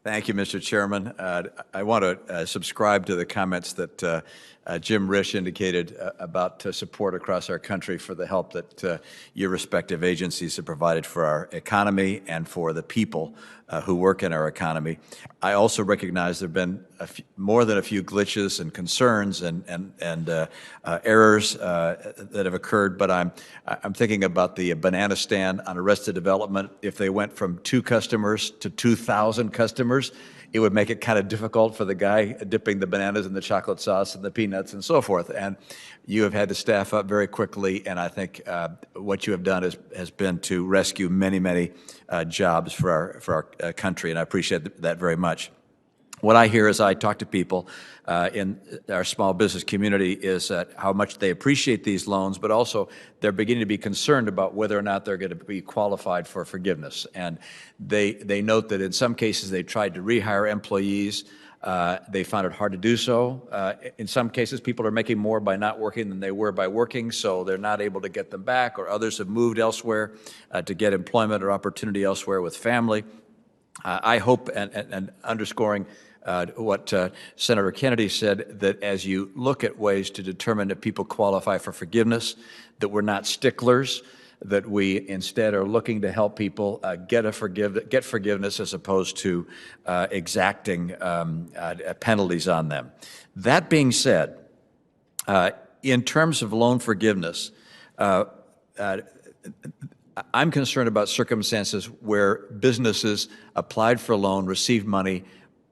Thank you, Mr. Chairman. I want to subscribe to the comments that Jim Risch indicated about support across our country for the help that your respective agencies have provided for our economy and for the people who work in our economy. I also recognize there have been more than a few glitches and concerns and errors that have occurred, but I'm thinking about the banana stand on Arrested Development. If they went from 2 customers to 2,000 customers, it would make it kind of difficult for the guy dipping the bananas in the chocolate sauce and the peanuts and so forth. And you have had to staff up very quickly, and I think what you have done has been to rescue many jobs for our country, and I appreciate that very much. What I hear as I talk to people in our small business community is how much they appreciate these loans, but also they're beginning to be concerned about whether or not they're going to be qualified for forgiveness. And they note that in some cases they tried to rehire employees. They found it hard to do so. In some cases, people are making more by not working than they were by working, so they're not able to get them back, or others have moved elsewhere to get employment or opportunity elsewhere with family. I hope, and underscoring what Senator Kennedy said, that as you look at ways to determine if people qualify for forgiveness, that we're not sticklers, that we instead are looking to help people get forgiveness as opposed to exacting penalties on them. That being said, in terms of loan forgiveness, I'm concerned about circumstances where businesses applied for a loan, received money,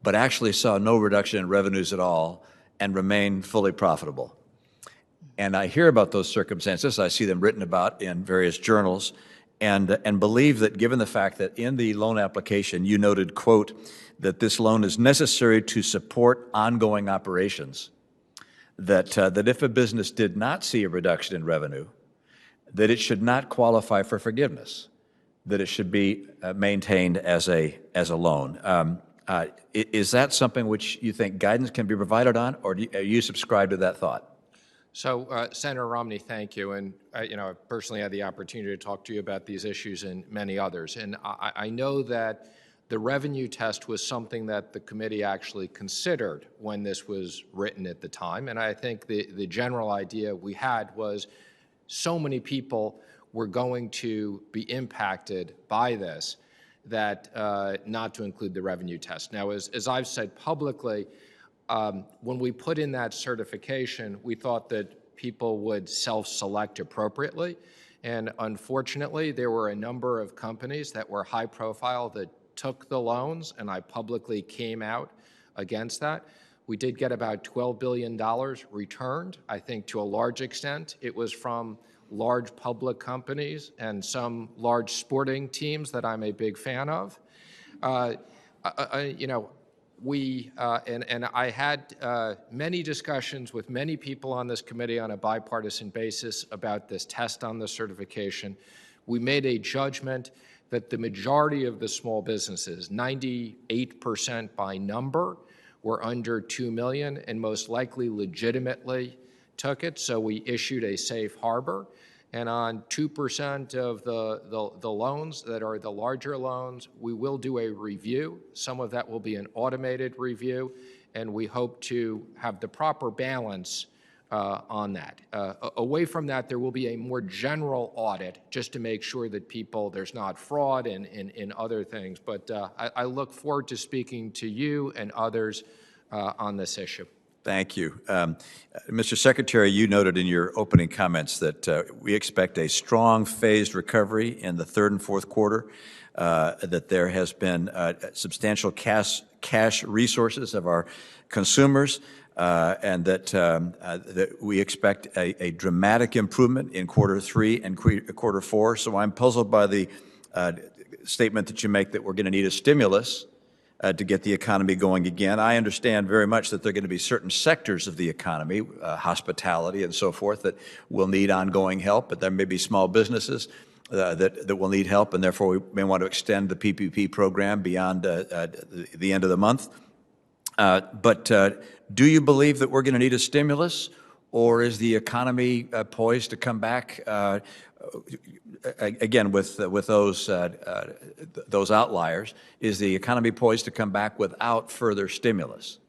but actually saw no reduction in revenues at all and remain fully profitable. And I hear about those circumstances. I see them written about in various journals, and believe that given the fact that in the loan application you noted, quote, that this loan is necessary to support ongoing operations, that if a business did not see a reduction in revenue, that it should not qualify for forgiveness, that it should be maintained as a loan. Is that something which you think guidance can be provided on, or do you subscribe to that thought? So, Senator Romney, thank you. And I personally had the opportunity to talk to you about these issues and many others. And I know that the revenue test was something that the committee actually considered when this was written at the time. And I think the general idea we had was so many people were going to be impacted by this that not to include the revenue test. Now, as I've said publicly, when we put in that certification, we thought that people would self-select appropriately. And unfortunately, there were a number of companies that were high profile that took the loans, and I publicly came out against that. We did get about $12 billion returned. I think to a large extent, it was from large public companies and some large sporting teams that I'm a big fan of. I had many discussions with many people on this committee on a bipartisan basis about this test on the certification. We made a judgment that the majority of the small businesses, 98% by number, were under 2 million and most likely legitimately took it, so we issued a safe harbor. And on 2% of the loans that are the larger loans, we will do a review. Some of that will be an automated review, and we hope to have the proper balance on that. Away from that, there will be a more general audit just to make sure that there's not fraud and other things. But I look forward to speaking to you and others on this issue. Thank you. Mr. Secretary, you noted in your opening comments that we expect a strong phased recovery in the third and fourth quarter, that there has been substantial cash resources of our consumers, and that we expect a dramatic improvement in quarter 3 and quarter 4. So I'm puzzled by the statement that you make that we're going to need a stimulus to get the economy going again. I understand very much that there are going to be certain sectors of the economy, hospitality and so forth, that will need ongoing help, but there may be small businesses that will need help, and therefore we may want to extend the PPP program beyond the end of the month. But do you believe that we're going to need a stimulus, or is the economy poised to come back again with those outliers? Is the economy poised to come back without further stimulus?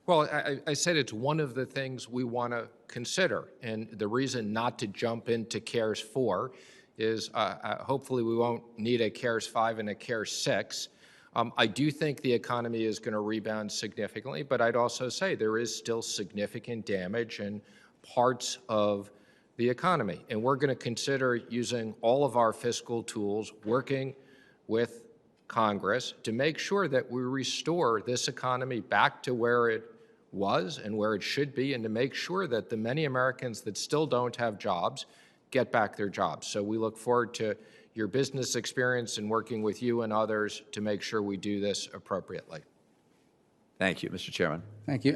Well, I said it's one of the things we want to consider, and the reason not to jump into CARES 4 is hopefully we won't need a CARES 5 and a CARES 6. I do think the economy is going to rebound significantly, but I'd also say there is still significant damage in parts of the economy, and we're going to consider using all of our fiscal tools, working with Congress to make sure that we restore this economy back to where it was and where it should be, and to make sure that the many Americans that still don't have jobs get back their jobs. So we look forward to your business experience and working with you and others to make sure we do this appropriately. Thank you, Mr. Chairman. Thank you.